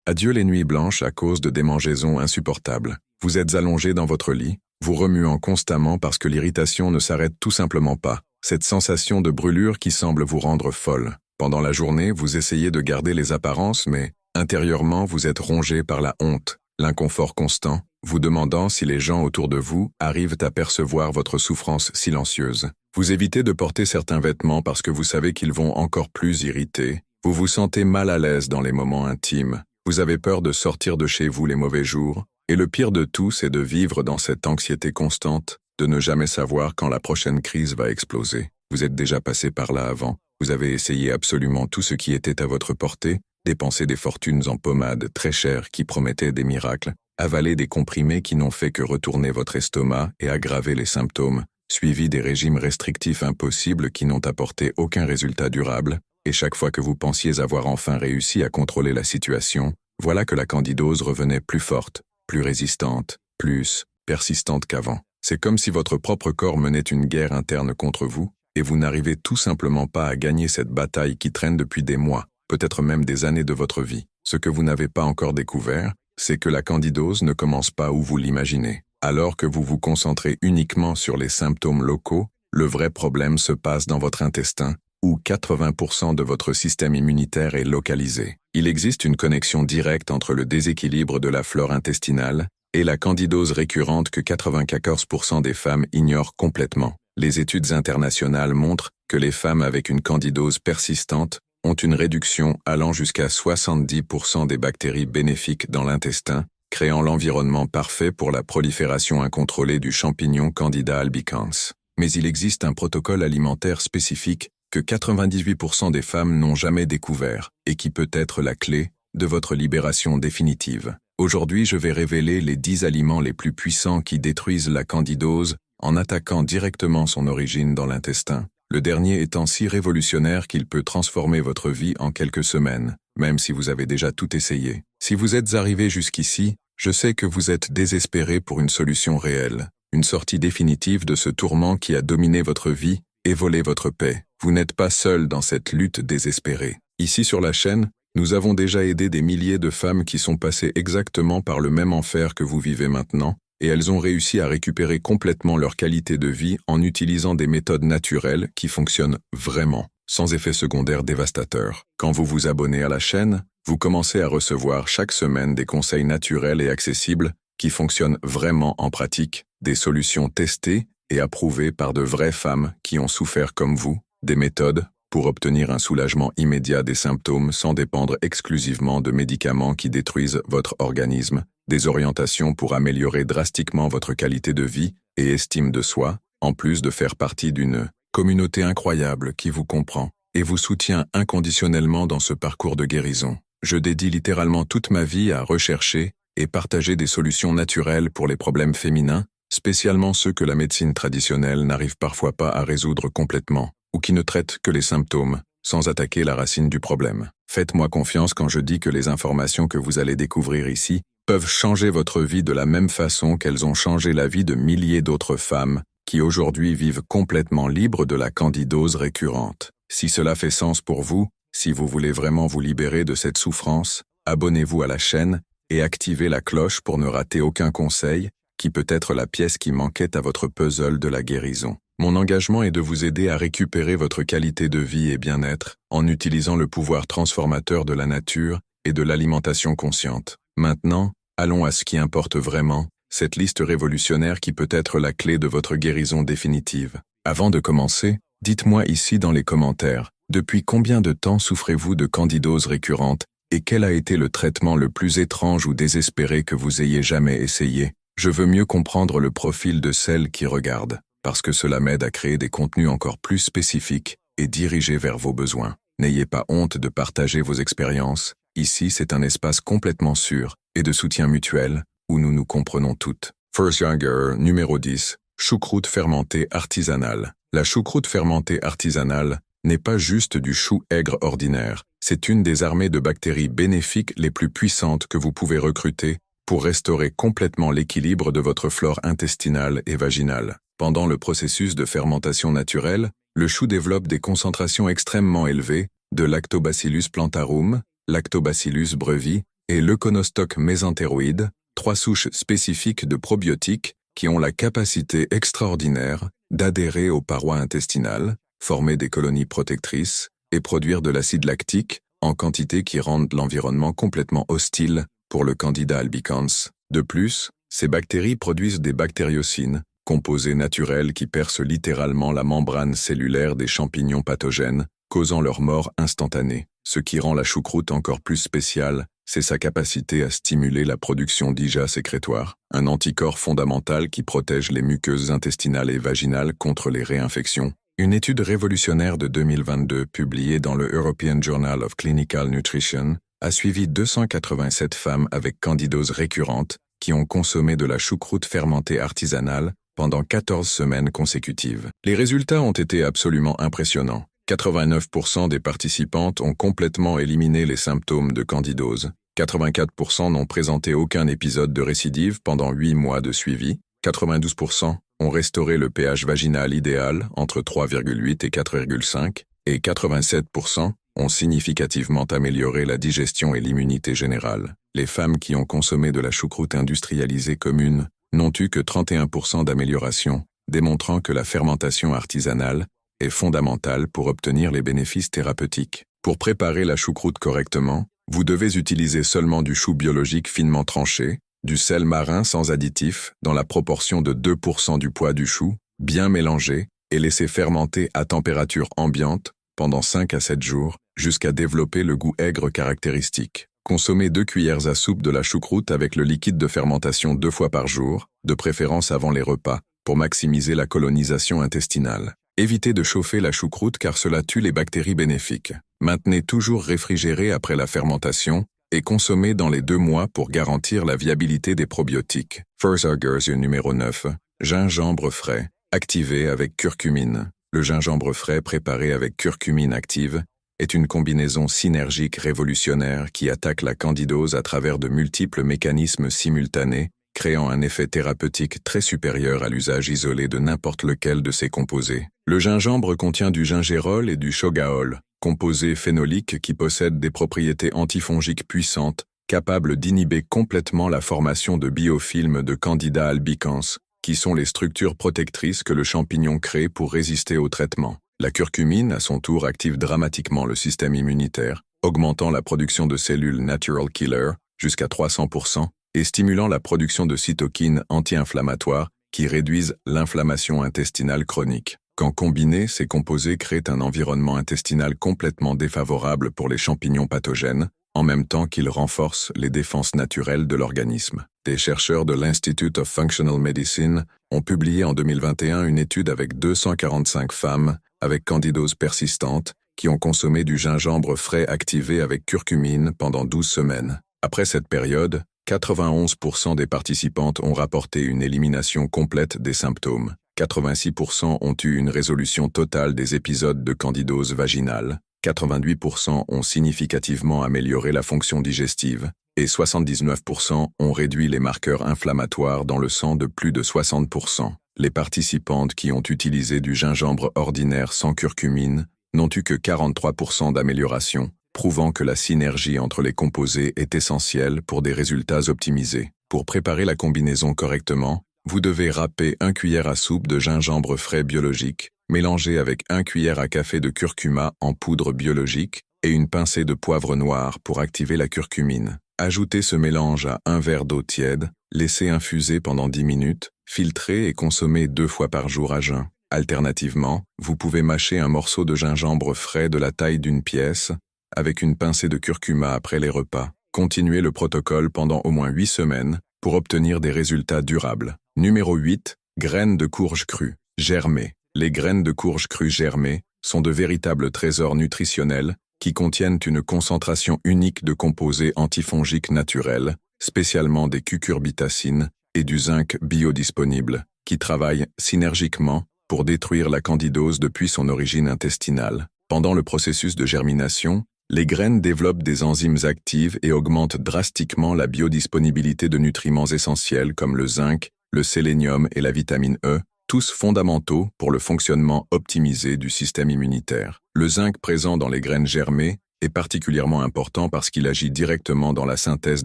Adieu les nuits blanches à cause de démangeaisons insupportables. Vous êtes allongé dans votre lit, vous remuant constamment parce que l'irritation ne s'arrête tout simplement pas. Cette sensation de brûlure qui semble vous rendre folle. Pendant la journée, vous essayez de garder les apparences, mais intérieurement, vous êtes rongé par la honte, l'inconfort constant, vous demandant si les gens autour de vous arrivent à percevoir votre souffrance silencieuse. Vous évitez de porter certains vêtements parce que vous savez qu'ils vont encore plus irriter. Vous vous sentez mal à l'aise dans les moments intimes. Vous avez peur de sortir de chez vous les mauvais jours. Et le pire de tout, c'est de vivre dans cette anxiété constante, de ne jamais savoir quand la prochaine crise va exploser. Vous êtes déjà passé par là avant. Vous avez essayé absolument tout ce qui était à votre portée, dépensé des fortunes en pommades très chères qui promettaient des miracles, avalé des comprimés qui n'ont fait que retourner votre estomac et aggraver les symptômes, suivi des régimes restrictifs impossibles qui n'ont apporté aucun résultat durable, et chaque fois que vous pensiez avoir enfin réussi à contrôler la situation, voilà que la candidose revenait plus forte, plus résistante, plus persistante qu'avant. C'est comme si votre propre corps menait une guerre interne contre vous, et vous n'arrivez tout simplement pas à gagner cette bataille qui traîne depuis des mois, peut-être même des années de votre vie. Ce que vous n'avez pas encore découvert, c'est que la candidose ne commence pas où vous l'imaginez. Alors que vous vous concentrez uniquement sur les symptômes locaux, le vrai problème se passe dans votre intestin, où 80% de votre système immunitaire est localisé. Il existe une connexion directe entre le déséquilibre de la flore intestinale et la candidose récurrente que 94% des femmes ignorent complètement. Les études internationales montrent que les femmes avec une candidose persistante ont une réduction allant jusqu'à 70% des bactéries bénéfiques dans l'intestin, créant l'environnement parfait pour la prolifération incontrôlée du champignon Candida albicans. Mais il existe un protocole alimentaire spécifique que 98% des femmes n'ont jamais découvert et qui peut être la clé de votre libération définitive. Aujourd'hui, je vais révéler les 10 aliments les plus puissants qui détruisent la candidose en attaquant directement son origine dans l'intestin. Le dernier étant si révolutionnaire qu'il peut transformer votre vie en quelques semaines, même si vous avez déjà tout essayé. Si vous êtes arrivé jusqu'ici, je sais que vous êtes désespéré pour une solution réelle, une sortie définitive de ce tourment qui a dominé votre vie et volé votre paix. Vous n'êtes pas seul dans cette lutte désespérée. Ici sur la chaîne, nous avons déjà aidé des milliers de femmes qui sont passées exactement par le même enfer que vous vivez maintenant, et elles ont réussi à récupérer complètement leur qualité de vie en utilisant des méthodes naturelles qui fonctionnent vraiment, sans effets secondaires dévastateurs. Quand vous vous abonnez à la chaîne, vous commencez à recevoir chaque semaine des conseils naturels et accessibles qui fonctionnent vraiment en pratique, des solutions testées et approuvées par de vraies femmes qui ont souffert comme vous, des méthodes pour obtenir un soulagement immédiat des symptômes sans dépendre exclusivement de médicaments qui détruisent votre organisme, des orientations pour améliorer drastiquement votre qualité de vie et estime de soi, en plus de faire partie d'une communauté incroyable qui vous comprend et vous soutient inconditionnellement dans ce parcours de guérison. Je dédie littéralement toute ma vie à rechercher et partager des solutions naturelles pour les problèmes féminins, spécialement ceux que la médecine traditionnelle n'arrive parfois pas à résoudre complètement, ou qui ne traitent que les symptômes, sans attaquer la racine du problème. Faites-moi confiance quand je dis que les informations que vous allez découvrir ici peuvent changer votre vie de la même façon qu'elles ont changé la vie de milliers d'autres femmes qui aujourd'hui vivent complètement libres de la candidose récurrente. Si cela fait sens pour vous, si vous voulez vraiment vous libérer de cette souffrance, abonnez-vous à la chaîne et activez la cloche pour ne rater aucun conseil qui peut être la pièce qui manquait à votre puzzle de la guérison. Mon engagement est de vous aider à récupérer votre qualité de vie et bien-être en utilisant le pouvoir transformateur de la nature et de l'alimentation consciente. Maintenant, allons à ce qui importe vraiment, cette liste révolutionnaire qui peut être la clé de votre guérison définitive. Avant de commencer, dites-moi ici dans les commentaires, depuis combien de temps souffrez-vous de candidose récurrente et quel a été le traitement le plus étrange ou désespéré que vous ayez jamais essayé? Je veux mieux comprendre le profil de celles qui regardent, parce que cela m'aide à créer des contenus encore plus spécifiques et dirigés vers vos besoins. N'ayez pas honte de partager vos expériences. Ici, c'est un espace complètement sûr et de soutien mutuel où nous nous comprenons toutes. First Younger, numéro 10. Choucroute fermentée artisanale. La choucroute fermentée artisanale n'est pas juste du chou aigre ordinaire. C'est une des armées de bactéries bénéfiques les plus puissantes que vous pouvez recruter pour restaurer complètement l'équilibre de votre flore intestinale et vaginale. Pendant le processus de fermentation naturelle, le chou développe des concentrations extrêmement élevées de Lactobacillus plantarum, Lactobacillus brevi et l'Euconostoc mésentéroïde, 3 souches spécifiques de probiotiques qui ont la capacité extraordinaire d'adhérer aux parois intestinales, former des colonies protectrices et produire de l'acide lactique en quantité qui rendent l'environnement complètement hostile pour le Candida albicans. De plus, ces bactéries produisent des bactériocines, composés naturels qui percent littéralement la membrane cellulaire des champignons pathogènes, causant leur mort instantanée. Ce qui rend la choucroute encore plus spéciale, c'est sa capacité à stimuler la production d'IgA sécrétoire, un anticorps fondamental qui protège les muqueuses intestinales et vaginales contre les réinfections. Une étude révolutionnaire de 2022 publiée dans le European Journal of Clinical Nutrition a suivi 287 femmes avec candidose récurrente qui ont consommé de la choucroute fermentée artisanale pendant 14 semaines consécutives. Les résultats ont été absolument impressionnants. 89% des participantes ont complètement éliminé les symptômes de candidose. 84% n'ont présenté aucun épisode de récidive pendant 8 mois de suivi. 92% ont restauré le pH vaginal idéal entre 3,8 et 4,5. Et 87% ont significativement amélioré la digestion et l'immunité générale. Les femmes qui ont consommé de la choucroute industrialisée commune n'ont eu que 31% d'amélioration, démontrant que la fermentation artisanale est fondamentale pour obtenir les bénéfices thérapeutiques. Pour préparer la choucroute correctement, vous devez utiliser seulement du chou biologique finement tranché, du sel marin sans additifs dans la proportion de 2% du poids du chou, bien mélangé, et laisser fermenter à température ambiante pendant 5 à 7 jours, jusqu'à développer le goût aigre caractéristique. Consommez 2 cuillères à soupe de la choucroute avec le liquide de fermentation 2 fois par jour, de préférence avant les repas, pour maximiser la colonisation intestinale. Évitez de chauffer la choucroute car cela tue les bactéries bénéfiques. Maintenez toujours réfrigéré après la fermentation et consommez dans les 2 mois pour garantir la viabilité des probiotiques. Fursager's numéro 9. Gingembre frais, activé avec curcumine. Le gingembre frais préparé avec curcumine active est une combinaison synergique révolutionnaire qui attaque la candidose à travers de multiples mécanismes simultanés, créant un effet thérapeutique très supérieur à l'usage isolé de n'importe lequel de ces composés. Le gingembre contient du gingérol et du shogaol, composés phénoliques qui possèdent des propriétés antifongiques puissantes, capables d'inhiber complètement la formation de biofilms de Candida albicans, qui sont les structures protectrices que le champignon crée pour résister au traitement. La curcumine, à son tour, active dramatiquement le système immunitaire, augmentant la production de cellules natural killer jusqu'à 300%, et stimulant la production de cytokines anti-inflammatoires qui réduisent l'inflammation intestinale chronique. Quand combinés, ces composés créent un environnement intestinal complètement défavorable pour les champignons pathogènes, en même temps qu'ils renforcent les défenses naturelles de l'organisme. Des chercheurs de l'Institute of Functional Medicine ont publié en 2021 une étude avec 245 femmes avec candidose persistante qui ont consommé du gingembre frais activé avec curcumine pendant 12 semaines. Après cette période, 91% des participantes ont rapporté une élimination complète des symptômes. 86% ont eu une résolution totale des épisodes de candidose vaginale. 88% ont significativement amélioré la fonction digestive. Et 79% ont réduit les marqueurs inflammatoires dans le sang de plus de 60%. Les participantes qui ont utilisé du gingembre ordinaire sans curcumine n'ont eu que 43% d'amélioration, prouvant que la synergie entre les composés est essentielle pour des résultats optimisés. Pour préparer la combinaison correctement, vous devez râper 1 cuillère à soupe de gingembre frais biologique, mélangé avec 1 cuillère à café de curcuma en poudre biologique et une pincée de poivre noir pour activer la curcumine. Ajoutez ce mélange à 1 verre d'eau tiède, laissez infuser pendant 10 minutes, filtrez et consommez 2 fois par jour à jeun. Alternativement, vous pouvez mâcher un morceau de gingembre frais de la taille d'une pièce, avec une pincée de curcuma après les repas. Continuez le protocole pendant au moins 8 semaines pour obtenir des résultats durables. Numéro 8. Graines de courge crue. Germées. Les graines de courge crue germées sont de véritables trésors nutritionnels qui contiennent une concentration unique de composés antifongiques naturels, spécialement des cucurbitacines et du zinc biodisponible, qui travaillent synergiquement pour détruire la candidose depuis son origine intestinale. Pendant le processus de germination, les graines développent des enzymes actives et augmentent drastiquement la biodisponibilité de nutriments essentiels comme le zinc, le sélénium et la vitamine E, tous fondamentaux pour le fonctionnement optimisé du système immunitaire. Le zinc présent dans les graines germées est particulièrement important parce qu'il agit directement dans la synthèse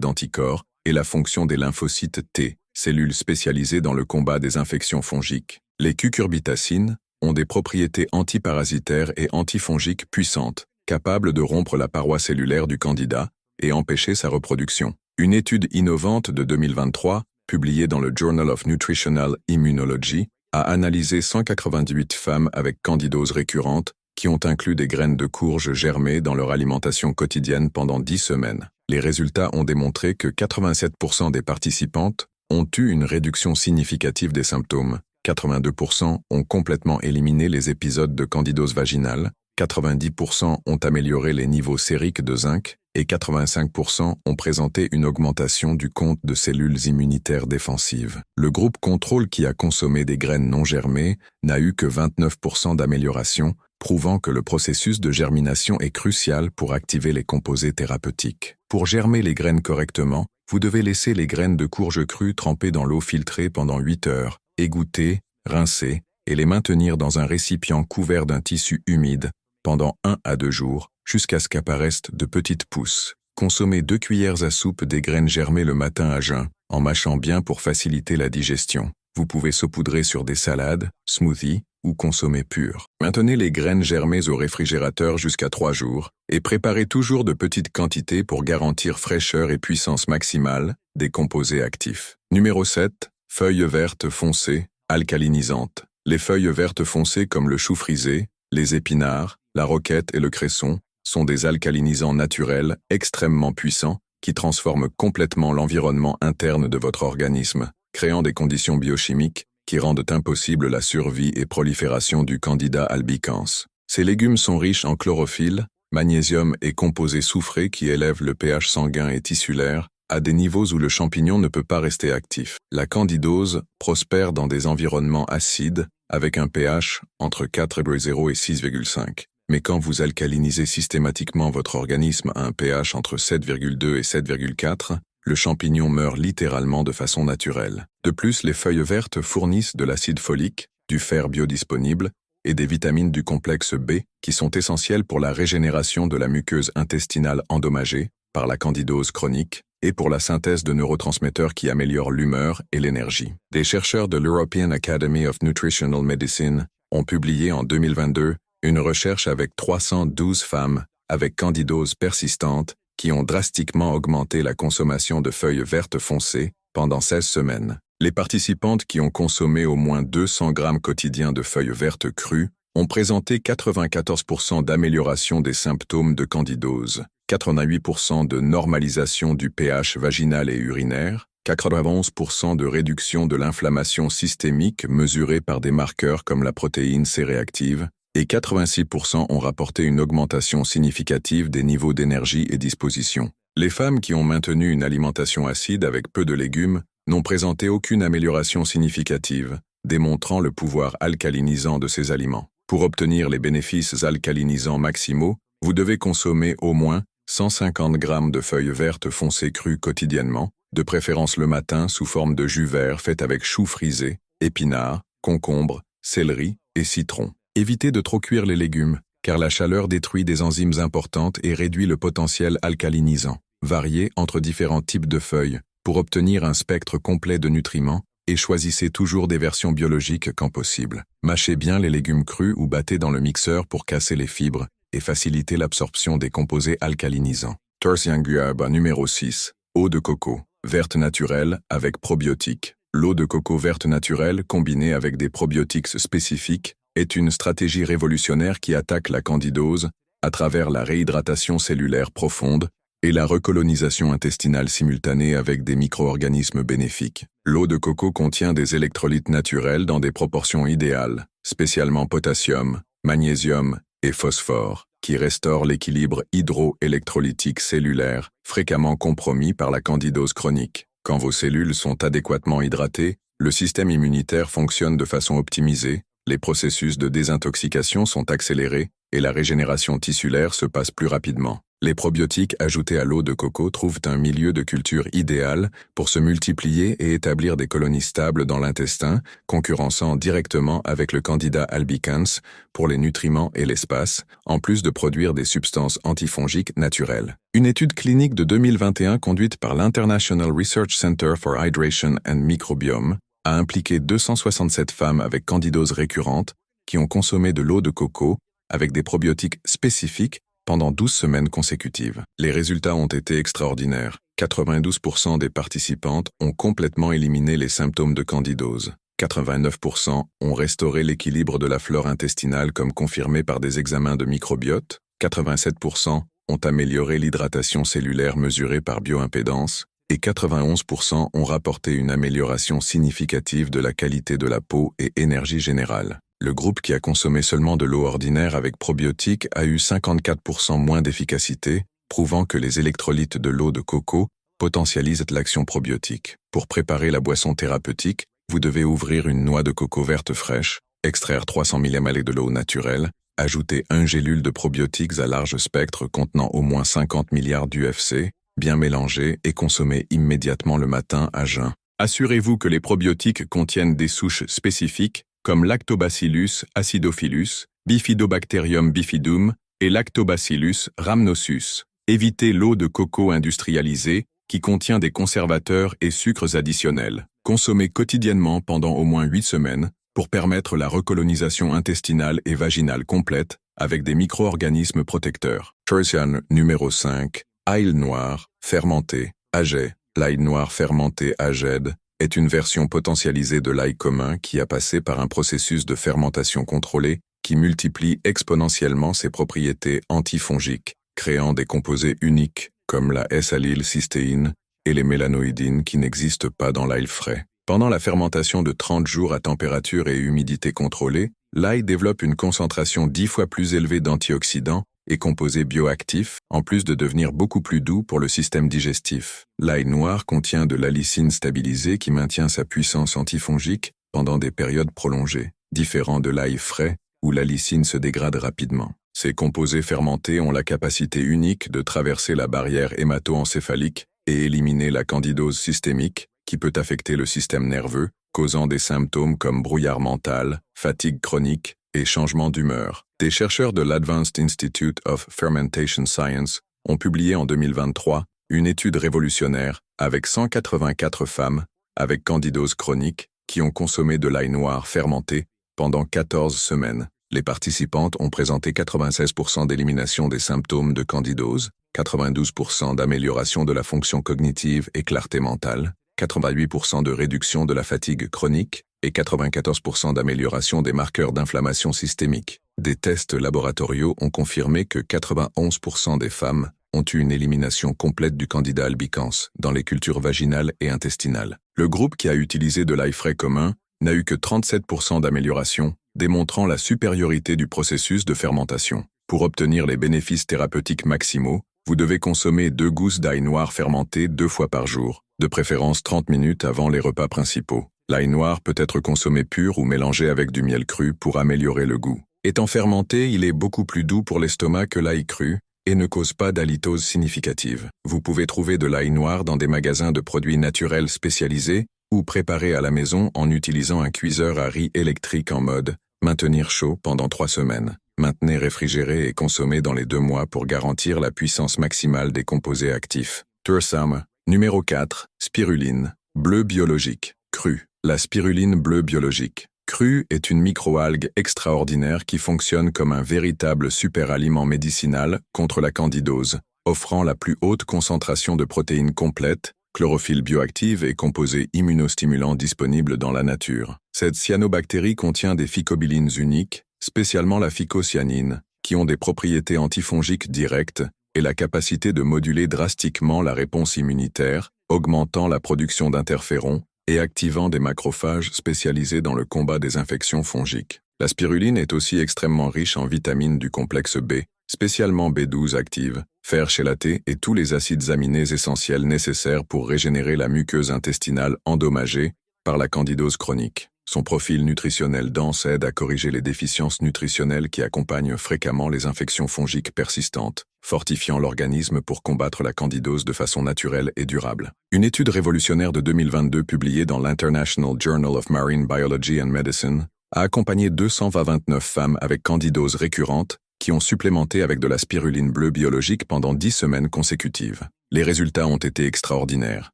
d'anticorps et la fonction des lymphocytes T, cellules spécialisées dans le combat des infections fongiques. Les cucurbitacines ont des propriétés antiparasitaires et antifongiques puissantes, capables de rompre la paroi cellulaire du candidat et empêcher sa reproduction. Une étude innovante de 2023, publiée dans le Journal of Nutritional Immunology, a analysé 198 femmes avec candidose récurrente qui ont inclus des graines de courge germées dans leur alimentation quotidienne pendant 10 semaines. Les résultats ont démontré que 87% des participantes ont eu une réduction significative des symptômes, 82% ont complètement éliminé les épisodes de candidose vaginale, 90% ont amélioré les niveaux sériques de zinc et 85% ont présenté une augmentation du compte de cellules immunitaires défensives. Le groupe contrôle qui a consommé des graines non germées n'a eu que 29% d'amélioration, prouvant que le processus de germination est crucial pour activer les composés thérapeutiques. Pour germer les graines correctement, vous devez laisser les graines de courge crue trempées dans l'eau filtrée pendant 8 heures, égoutter, rincer et les maintenir dans un récipient couvert d'un tissu humide pendant 1 à 2 jours, jusqu'à ce qu'apparaissent de petites pousses. Consommez 2 cuillères à soupe des graines germées le matin à jeun, en mâchant bien pour faciliter la digestion. Vous pouvez saupoudrer sur des salades, smoothies ou consommer pur. Maintenez les graines germées au réfrigérateur jusqu'à 3 jours et préparez toujours de petites quantités pour garantir fraîcheur et puissance maximale des composés actifs. Numéro 7. Feuilles vertes foncées, alcalinisantes. Les feuilles vertes foncées comme le chou frisé, les épinards, la roquette et le cresson sont des alcalinisants naturels extrêmement puissants qui transforment complètement l'environnement interne de votre organisme, créant des conditions biochimiques qui rendent impossible la survie et prolifération du Candida albicans. Ces légumes sont riches en chlorophylle, magnésium et composés soufrés qui élèvent le pH sanguin et tissulaire à des niveaux où le champignon ne peut pas rester actif. La candidose prospère dans des environnements acides avec un pH entre 4,0 et 6,5. Mais quand vous alcalinisez systématiquement votre organisme à un pH entre 7,2 et 7,4, le champignon meurt littéralement de façon naturelle. De plus, les feuilles vertes fournissent de l'acide folique, du fer biodisponible et des vitamines du complexe B qui sont essentielles pour la régénération de la muqueuse intestinale endommagée par la candidose chronique et pour la synthèse de neurotransmetteurs qui améliorent l'humeur et l'énergie. Des chercheurs de l'European Academy of Nutritional Medicine ont publié en 2022 une recherche avec 312 femmes avec candidose persistante qui ont drastiquement augmenté la consommation de feuilles vertes foncées pendant 16 semaines. Les participantes qui ont consommé au moins 200 grammes quotidiens de feuilles vertes crues ont présenté 94% d'amélioration des symptômes de candidose, 88% de normalisation du pH vaginal et urinaire, 91% de réduction de l'inflammation systémique mesurée par des marqueurs comme la protéine C-réactive, et 86% ont rapporté une augmentation significative des niveaux d'énergie et disposition. Les femmes qui ont maintenu une alimentation acide avec peu de légumes n'ont présenté aucune amélioration significative, démontrant le pouvoir alcalinisant de ces aliments. Pour obtenir les bénéfices alcalinisants maximaux, vous devez consommer au moins 150 grammes de feuilles vertes foncées crues quotidiennement, de préférence le matin sous forme de jus vert fait avec chou frisé, épinards, concombres, céleri et citron. Évitez de trop cuire les légumes, car la chaleur détruit des enzymes importantes et réduit le potentiel alcalinisant. Variez entre différents types de feuilles pour obtenir un spectre complet de nutriments et choisissez toujours des versions biologiques quand possible. Mâchez bien les légumes crus ou battez dans le mixeur pour casser les fibres et faciliter l'absorption des composés alcalinisants. Tersianguaba numéro 6. Eau de coco, verte naturelle avec probiotiques. L'eau de coco verte naturelle combinée avec des probiotiques spécifiques est une stratégie révolutionnaire qui attaque la candidose à travers la réhydratation cellulaire profonde et la recolonisation intestinale simultanée avec des micro-organismes bénéfiques. L'eau de coco contient des électrolytes naturels dans des proportions idéales, spécialement potassium, magnésium et phosphore, qui restaurent l'équilibre hydroélectrolytique cellulaire, fréquemment compromis par la candidose chronique. Quand vos cellules sont adéquatement hydratées, le système immunitaire fonctionne de façon optimisée, Les processus de désintoxication sont accélérés et la régénération tissulaire se passe plus rapidement. Les probiotiques ajoutés à l'eau de coco trouvent un milieu de culture idéal pour se multiplier et établir des colonies stables dans l'intestin, concurrençant directement avec le Candida albicans pour les nutriments et l'espace, en plus de produire des substances antifongiques naturelles. Une étude clinique de 2021 conduite par l'International Research Center for Hydration and Microbiome a impliqué 267 femmes avec candidose récurrente qui ont consommé de l'eau de coco avec des probiotiques spécifiques pendant 12 semaines consécutives. Les résultats ont été extraordinaires. 92% des participantes ont complètement éliminé les symptômes de candidose. 89% ont restauré l'équilibre de la flore intestinale comme confirmé par des examens de microbiote. 87% ont amélioré l'hydratation cellulaire mesurée par bioimpédance. Et 91% ont rapporté une amélioration significative de la qualité de la peau et énergie générale. Le groupe qui a consommé seulement de l'eau ordinaire avec probiotiques a eu 54% moins d'efficacité, prouvant que les électrolytes de l'eau de coco potentialisent l'action probiotique. Pour préparer la boisson thérapeutique, vous devez ouvrir une noix de coco verte fraîche, extraire 300 ml de l'eau naturelle, ajouter 1 gélule de probiotiques à large spectre contenant au moins 50 milliards d'UFC, bien mélanger et consommer immédiatement le matin à jeun. Assurez-vous que les probiotiques contiennent des souches spécifiques comme Lactobacillus acidophilus, Bifidobacterium bifidum et Lactobacillus rhamnosus. Évitez l'eau de coco industrialisée qui contient des conservateurs et sucres additionnels. Consommez quotidiennement pendant au moins 8 semaines pour permettre la recolonisation intestinale et vaginale complète avec des micro-organismes protecteurs. Tertian numéro 5. Ail noir, fermenté, AGE. L'ail noir fermenté AGED est une version potentialisée de l'ail commun qui a passé par un processus de fermentation contrôlée qui multiplie exponentiellement ses propriétés antifongiques, créant des composés uniques comme la S-allylcystéine et les mélanoïdines qui n'existent pas dans l'ail frais. Pendant la fermentation de 30 jours à température et humidité contrôlée, l'ail développe une concentration 10 fois plus élevée d'antioxydants et composés bioactifs, en plus de devenir beaucoup plus doux pour le système digestif. L'ail noir contient de l'allicine stabilisée qui maintient sa puissance antifongique pendant des périodes prolongées, différent de l'ail frais où l'allicine se dégrade rapidement. Ces composés fermentés ont la capacité unique de traverser la barrière hémato-encéphalique et éliminer la candidose systémique qui peut affecter le système nerveux, causant des symptômes comme brouillard mental, fatigue chronique et changement d'humeur. Des chercheurs de l'Advanced Institute of Fermentation Science ont publié en 2023 une étude révolutionnaire avec 184 femmes avec candidose chronique qui ont consommé de l'ail noir fermenté pendant 14 semaines. Les participantes ont présenté 96% d'élimination des symptômes de candidose, 92% d'amélioration de la fonction cognitive et clarté mentale, 88% de réduction de la fatigue chronique et 94% d'amélioration des marqueurs d'inflammation systémique. Des tests laboratoriaux ont confirmé que 91% des femmes ont eu une élimination complète du Candida albicans dans les cultures vaginales et intestinales. Le groupe qui a utilisé de l'ail frais commun n'a eu que 37% d'amélioration, démontrant la supériorité du processus de fermentation. Pour obtenir les bénéfices thérapeutiques maximaux, vous devez consommer 2 gousses d'ail noir fermenté 2 fois par jour, de préférence 30 minutes avant les repas principaux. L'ail noir peut être consommé pur ou mélangé avec du miel cru pour améliorer le goût. Étant fermenté, il est beaucoup plus doux pour l'estomac que l'ail cru et ne cause pas d'halitose significative. Vous pouvez trouver de l'ail noir dans des magasins de produits naturels spécialisés ou préparés à la maison en utilisant un cuiseur à riz électrique en mode maintenir chaud pendant 3 semaines. Maintenez réfrigéré et consommez dans les 2 mois pour garantir la puissance maximale des composés actifs. Tursam, numéro 4, spiruline, bleu biologique, cru. La spiruline bleue biologique, crue est une microalgue extraordinaire qui fonctionne comme un véritable superaliment médicinal contre la candidose, offrant la plus haute concentration de protéines complètes, chlorophylle bioactive et composés immunostimulants disponibles dans la nature. Cette cyanobactérie contient des phycobilines uniques, spécialement la phycocyanine, qui ont des propriétés antifongiques directes et la capacité de moduler drastiquement la réponse immunitaire, augmentant la production d'interférons et activant des macrophages spécialisés dans le combat des infections fongiques. La spiruline est aussi extrêmement riche en vitamines du complexe B, spécialement B12 active, fer chélaté et tous les acides aminés essentiels nécessaires pour régénérer la muqueuse intestinale endommagée par la candidose chronique. Son profil nutritionnel dense aide à corriger les déficiences nutritionnelles qui accompagnent fréquemment les infections fongiques persistantes, fortifiant l'organisme pour combattre la candidose de façon naturelle et durable. Une étude révolutionnaire de 2022 publiée dans l'International Journal of Marine Biology and Medicine a accompagné 229 femmes avec candidose récurrente qui ont supplémenté avec de la spiruline bleue biologique pendant 10 semaines consécutives. Les résultats ont été extraordinaires.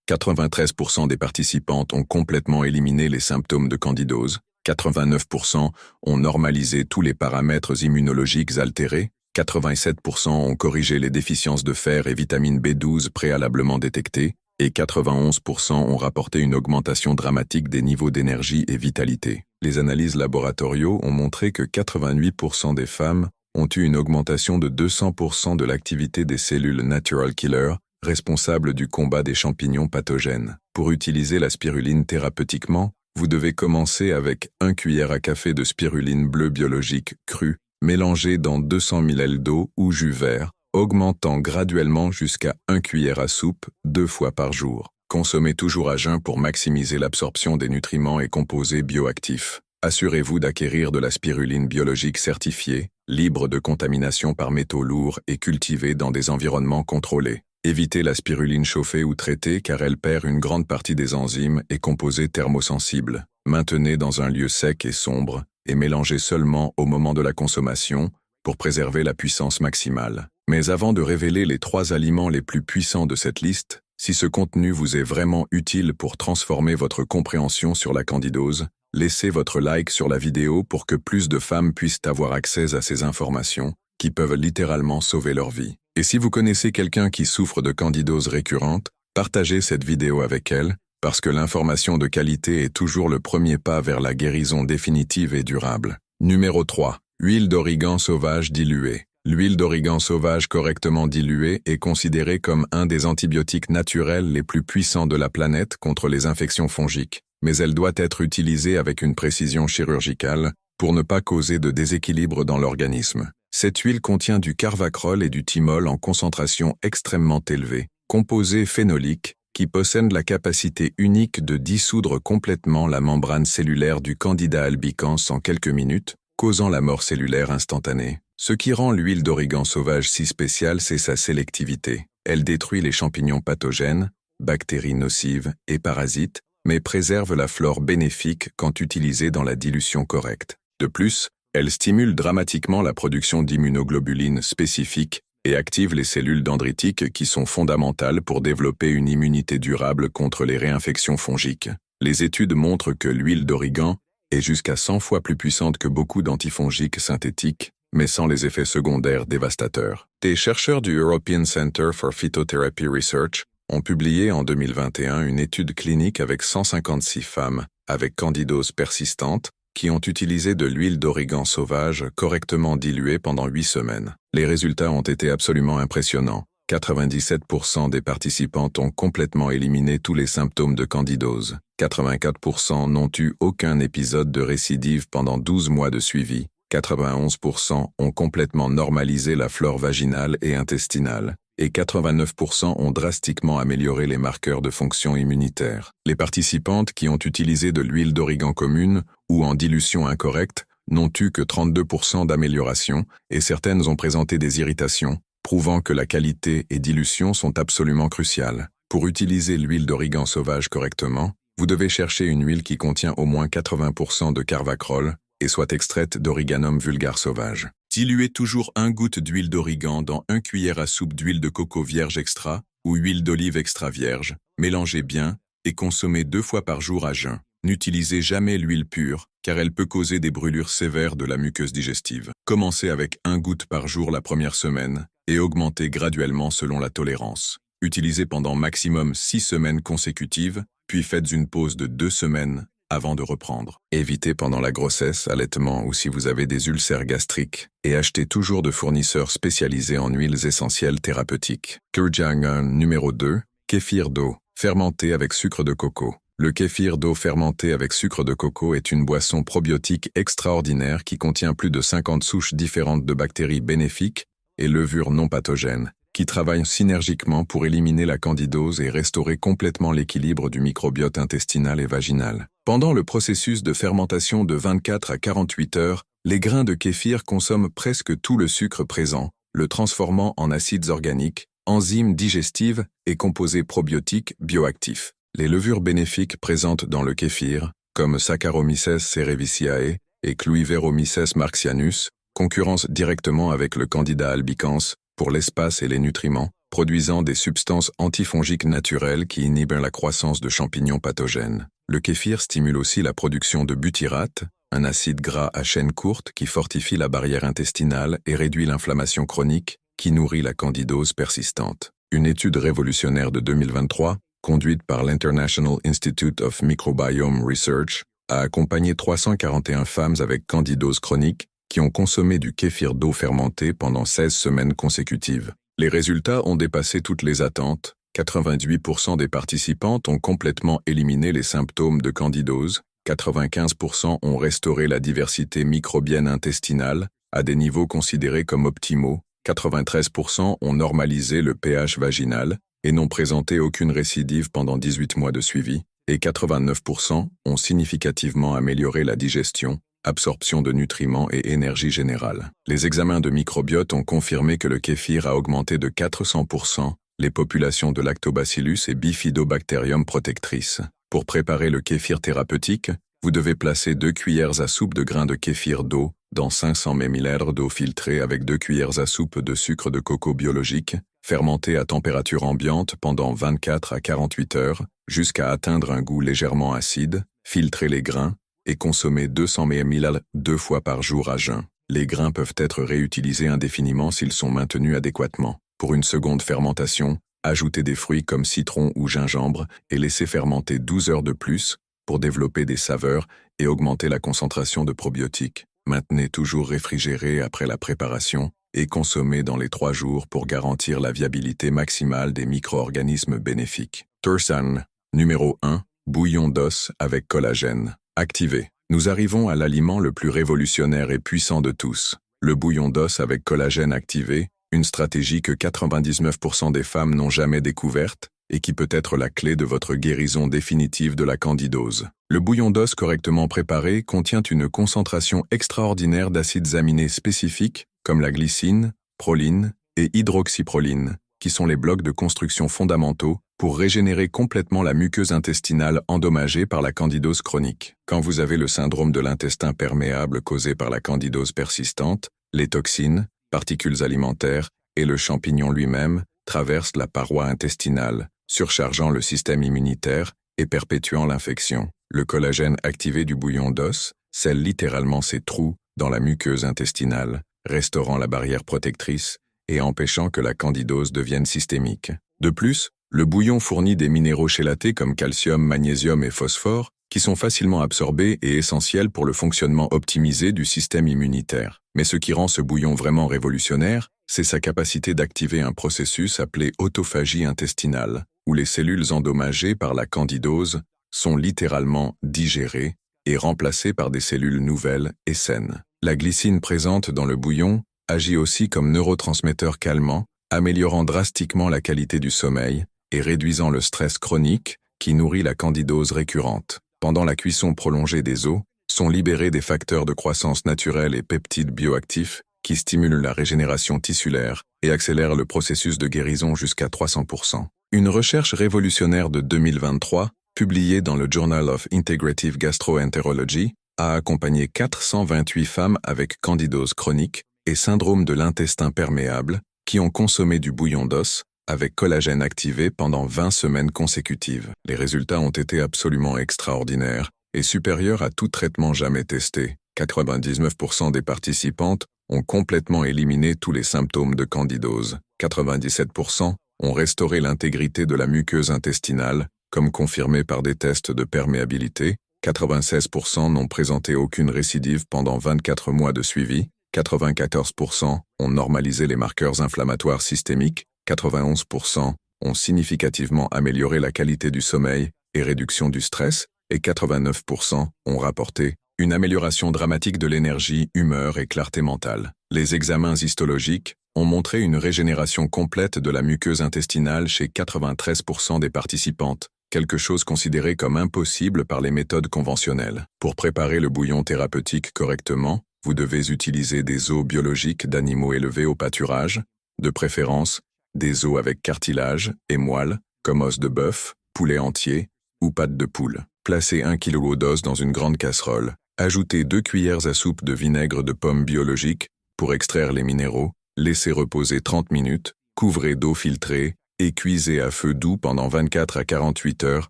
93% des participantes ont complètement éliminé les symptômes de candidose, 89% ont normalisé tous les paramètres immunologiques altérés, 87% ont corrigé les déficiences de fer et vitamine B12 préalablement détectées, et 91% ont rapporté une augmentation dramatique des niveaux d'énergie et vitalité. Les analyses laboratoriaux ont montré que 88% des femmes ont eu une augmentation de 200% de l'activité des cellules natural killer, responsables du combat des champignons pathogènes. Pour utiliser la spiruline thérapeutiquement, vous devez commencer avec 1 cuillère à café de spiruline bleue biologique crue, mélangée dans 200 ml d'eau ou jus vert, augmentant graduellement jusqu'à 1 cuillère à soupe 2 fois par jour. Consommez toujours à jeun pour maximiser l'absorption des nutriments et composés bioactifs. Assurez-vous d'acquérir de la spiruline biologique certifiée, libre de contamination par métaux lourds et cultivée dans des environnements contrôlés. Évitez la spiruline chauffée ou traitée car elle perd une grande partie des enzymes et composés thermosensibles. Maintenez dans un lieu sec et sombre et mélangez seulement au moment de la consommation pour préserver la puissance maximale. Mais avant de révéler les 3 aliments les plus puissants de cette liste, si ce contenu vous est vraiment utile pour transformer votre compréhension sur la candidose, laissez votre like sur la vidéo pour que plus de femmes puissent avoir accès à ces informations qui peuvent littéralement sauver leur vie. Et si vous connaissez quelqu'un qui souffre de candidose récurrente, partagez cette vidéo avec elle, parce que l'information de qualité est toujours le premier pas vers la guérison définitive et durable. Numéro 3. Huile d'origan sauvage diluée. L'huile d'origan sauvage correctement diluée est considérée comme un des antibiotiques naturels les plus puissants de la planète contre les infections fongiques, mais elle doit être utilisée avec une précision chirurgicale pour ne pas causer de déséquilibre dans l'organisme. Cette huile contient du carvacrol et du thymol en concentration extrêmement élevée, composés phénoliques, qui possèdent la capacité unique de dissoudre complètement la membrane cellulaire du Candida albicans en quelques minutes, causant la mort cellulaire instantanée. Ce qui rend l'huile d'origan sauvage si spéciale, c'est sa sélectivité. Elle détruit les champignons pathogènes, bactéries nocives et parasites, mais préserve la flore bénéfique quand utilisée dans la dilution correcte. De plus, elle stimule dramatiquement la production d'immunoglobulines spécifiques et active les cellules dendritiques qui sont fondamentales pour développer une immunité durable contre les réinfections fongiques. Les études montrent que l'huile d'origan est jusqu'à 100 fois plus puissante que beaucoup d'antifongiques synthétiques, mais sans les effets secondaires dévastateurs. Des chercheurs du European Center for Phytotherapy Research ont publié en 2021 une étude clinique avec 156 femmes avec candidose persistante qui ont utilisé de l'huile d'origan sauvage correctement diluée pendant 8 semaines. Les résultats ont été absolument impressionnants. 97% des participantes ont complètement éliminé tous les symptômes de candidose. 84% n'ont eu aucun épisode de récidive pendant 12 mois de suivi. 91% ont complètement normalisé la flore vaginale et intestinale. Et 89% ont drastiquement amélioré les marqueurs de fonction immunitaire. Les participantes qui ont utilisé de l'huile d'origan commune ou en dilution incorrecte n'ont eu que 32% d'amélioration et certaines ont présenté des irritations, prouvant que la qualité et dilution sont absolument cruciales. Pour utiliser l'huile d'origan sauvage correctement, vous devez chercher une huile qui contient au moins 80% de carvacrol et soit extraite d'Origanum vulgare sauvage. Diluez toujours 1 goutte d'huile d'origan dans 1 cuillère à soupe d'huile de coco vierge extra ou huile d'olive extra vierge. Mélangez bien et consommez 2 fois par jour à jeun. N'utilisez jamais l'huile pure, car elle peut causer des brûlures sévères de la muqueuse digestive. Commencez avec 1 goutte par jour la première semaine et augmentez graduellement selon la tolérance. Utilisez pendant maximum 6 semaines consécutives, puis faites une pause de 2 semaines avant de reprendre. Évitez pendant la grossesse, allaitement ou si vous avez des ulcères gastriques et achetez toujours de fournisseurs spécialisés en huiles essentielles thérapeutiques. Kurjangan numéro 2, kéfir d'eau, fermenté avec sucre de coco. Le kéfir d'eau fermenté avec sucre de coco est une boisson probiotique extraordinaire qui contient plus de 50 souches différentes de bactéries bénéfiques et levures non pathogènes, qui travaillent synergiquement pour éliminer la candidose et restaurer complètement l'équilibre du microbiote intestinal et vaginal. Pendant le processus de fermentation de 24 à 48 heures, les grains de kéfir consomment presque tout le sucre présent, le transformant en acides organiques, enzymes digestives et composés probiotiques bioactifs. Les levures bénéfiques présentes dans le kéfir, comme Saccharomyces cerevisiae et Cluiveromyces marxianus, concurrencent directement avec le Candida albicans pour l'espace et les nutriments, produisant des substances antifongiques naturelles qui inhibent la croissance de champignons pathogènes. Le kéfir stimule aussi la production de butyrate, un acide gras à chaîne courte qui fortifie la barrière intestinale et réduit l'inflammation chronique qui nourrit la candidose persistante. Une étude révolutionnaire de 2023, conduite par l'International Institute of Microbiome Research, a accompagné 341 femmes avec candidose chronique qui ont consommé du kéfir d'eau fermentée pendant 16 semaines consécutives. Les résultats ont dépassé toutes les attentes. 88% des participantes ont complètement éliminé les symptômes de candidose, 95% ont restauré la diversité microbienne intestinale à des niveaux considérés comme optimaux, 93% ont normalisé le pH vaginal et n'ont présenté aucune récidive pendant 18 mois de suivi, et 89% ont significativement amélioré la digestion, absorption de nutriments et énergie générale. Les examens de microbiote ont confirmé que le kéfir a augmenté de 400% les populations de Lactobacillus et Bifidobacterium protectrices. Pour préparer le kéfir thérapeutique, vous devez placer 2 cuillères à soupe de grains de kéfir d'eau dans 500 ml d'eau filtrée avec 2 cuillères à soupe de sucre de coco biologique, fermenté à température ambiante pendant 24 à 48 heures, jusqu'à atteindre un goût légèrement acide, filtrez les grains et consommez 200 ml 2 fois par jour à jeun. Les grains peuvent être réutilisés indéfiniment s'ils sont maintenus adéquatement. Pour une seconde fermentation, ajoutez des fruits comme citron ou gingembre et laissez fermenter 12 heures de plus pour développer des saveurs et augmenter la concentration de probiotiques. Maintenez toujours réfrigéré après la préparation et consommez dans les 3 jours pour garantir la viabilité maximale des micro-organismes bénéfiques. Tursan, numéro 1, bouillon d'os avec collagène. Activé. Nous arrivons à l'aliment le plus révolutionnaire et puissant de tous. Le bouillon d'os avec collagène activé, une stratégie que 99% des femmes n'ont jamais découverte et qui peut être la clé de votre guérison définitive de la candidose. Le bouillon d'os correctement préparé contient une concentration extraordinaire d'acides aminés spécifiques comme la glycine, proline et hydroxyproline, qui sont les blocs de construction fondamentaux pour régénérer complètement la muqueuse intestinale endommagée par la candidose chronique. Quand vous avez le syndrome de l'intestin perméable causé par la candidose persistante, les toxines, particules alimentaires et le champignon lui-même traversent la paroi intestinale, surchargeant le système immunitaire et perpétuant l'infection. Le collagène activé du bouillon d'os scelle littéralement ces trous dans la muqueuse intestinale, restaurant la barrière protectrice et empêchant que la candidose devienne systémique. De plus, le bouillon fournit des minéraux chélatés comme calcium, magnésium et phosphore, qui sont facilement absorbés et essentiels pour le fonctionnement optimisé du système immunitaire. Mais ce qui rend ce bouillon vraiment révolutionnaire, c'est sa capacité d'activer un processus appelé autophagie intestinale, où les cellules endommagées par la candidose sont littéralement digérées et remplacées par des cellules nouvelles et saines. La glycine présente dans le bouillon agit aussi comme neurotransmetteur calmant, améliorant drastiquement la qualité du sommeil et réduisant le stress chronique qui nourrit la candidose récurrente. Pendant la cuisson prolongée des os, sont libérés des facteurs de croissance naturels et peptides bioactifs qui stimulent la régénération tissulaire et accélèrent le processus de guérison jusqu'à 300%. Une recherche révolutionnaire de 2023, publiée dans le Journal of Integrative Gastroenterology, a accompagné 428 femmes avec candidose chronique et syndrome de l'intestin perméable qui ont consommé du bouillon d'os avec collagène activé pendant 20 semaines consécutives. Les résultats ont été absolument extraordinaires et supérieurs à tout traitement jamais testé. 99% des participantes ont complètement éliminé tous les symptômes de candidose. 97% ont restauré l'intégrité de la muqueuse intestinale, comme confirmé par des tests de perméabilité. 96% n'ont présenté aucune récidive pendant 24 mois de suivi. 94% ont normalisé les marqueurs inflammatoires systémiques. 91% ont significativement amélioré la qualité du sommeil et réduction du stress, et 89% ont rapporté une amélioration dramatique de l'énergie, humeur et clarté mentale. Les examens histologiques ont montré une régénération complète de la muqueuse intestinale chez 93% des participantes, quelque chose considéré comme impossible par les méthodes conventionnelles. Pour préparer le bouillon thérapeutique correctement, vous devez utiliser des os biologiques d'animaux élevés au pâturage, de préférence des os avec cartilage et moelle, comme os de bœuf, poulet entier ou pâte de poule. Placez 1 kg d'os dans une grande casserole. Ajoutez 2 cuillères à soupe de vinaigre de pomme biologique pour extraire les minéraux. Laissez reposer 30 minutes, couvrez d'eau filtrée et cuisez à feu doux pendant 24 à 48 heures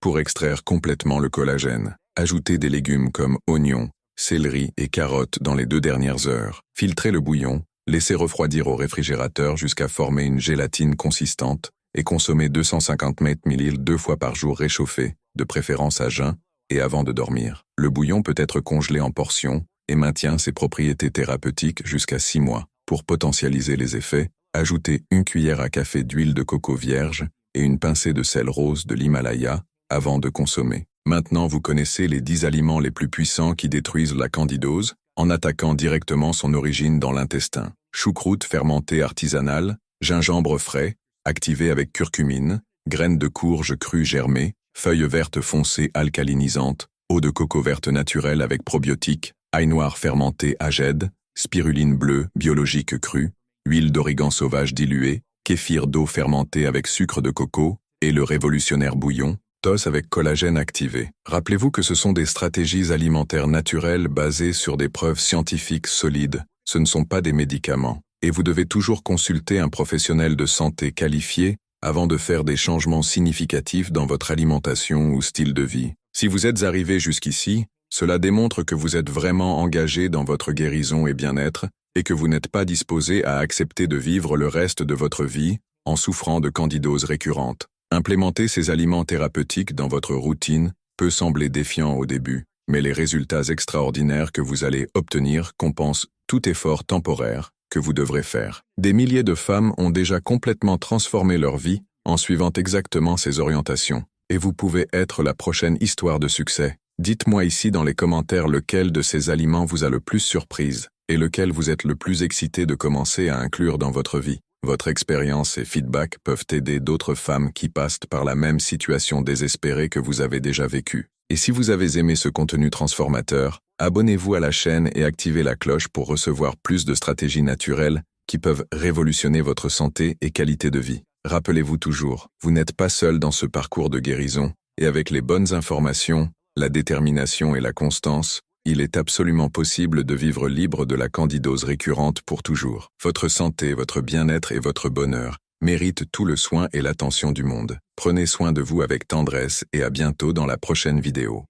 pour extraire complètement le collagène. Ajoutez des légumes comme oignons, céleri et carottes dans les 2 dernières heures. Filtrez le bouillon, laissez refroidir au réfrigérateur jusqu'à former une gélatine consistante et consommez 250 ml 2 fois par jour réchauffé, de préférence à jeun, et avant de dormir. Le bouillon peut être congelé en portions et maintient ses propriétés thérapeutiques jusqu'à 6 mois. Pour potentialiser les effets, ajoutez 1 cuillère à café d'huile de coco vierge et une pincée de sel rose de l'Himalaya avant de consommer. Maintenant, vous connaissez les 10 aliments les plus puissants qui détruisent la candidose en attaquant directement son origine dans l'intestin. Choucroute fermentée artisanale, gingembre frais, activé avec curcumine, graines de courge crues germées, feuilles vertes foncées alcalinisantes, eau de coco verte naturelle avec probiotiques, ail noir fermenté agède, spiruline bleue biologique crue, huile d'origan sauvage diluée, kéfir d'eau fermentée avec sucre de coco et le révolutionnaire bouillon, TOS avec collagène activé. Rappelez-vous que ce sont des stratégies alimentaires naturelles basées sur des preuves scientifiques solides, ce ne sont pas des médicaments. Et vous devez toujours consulter un professionnel de santé qualifié avant de faire des changements significatifs dans votre alimentation ou style de vie. Si vous êtes arrivé jusqu'ici, cela démontre que vous êtes vraiment engagé dans votre guérison et bien-être et que vous n'êtes pas disposé à accepter de vivre le reste de votre vie en souffrant de candidose récurrente. Implémenter ces aliments thérapeutiques dans votre routine peut sembler défiant au début, mais les résultats extraordinaires que vous allez obtenir compensent tout effort temporaire que vous devrez faire. Des milliers de femmes ont déjà complètement transformé leur vie en suivant exactement ces orientations, et vous pouvez être la prochaine histoire de succès. Dites-moi ici dans les commentaires lequel de ces aliments vous a le plus surprise et lequel vous êtes le plus excité de commencer à inclure dans votre vie. Votre expérience et feedback peuvent aider d'autres femmes qui passent par la même situation désespérée que vous avez déjà vécue. Et si vous avez aimé ce contenu transformateur, abonnez-vous à la chaîne et activez la cloche pour recevoir plus de stratégies naturelles qui peuvent révolutionner votre santé et qualité de vie. Rappelez-vous toujours, vous n'êtes pas seul dans ce parcours de guérison, et avec les bonnes informations, la détermination et la constance, il est absolument possible de vivre libre de la candidose récurrente pour toujours. Votre santé, votre bien-être et votre bonheur méritent tout le soin et l'attention du monde. Prenez soin de vous avec tendresse et à bientôt dans la prochaine vidéo.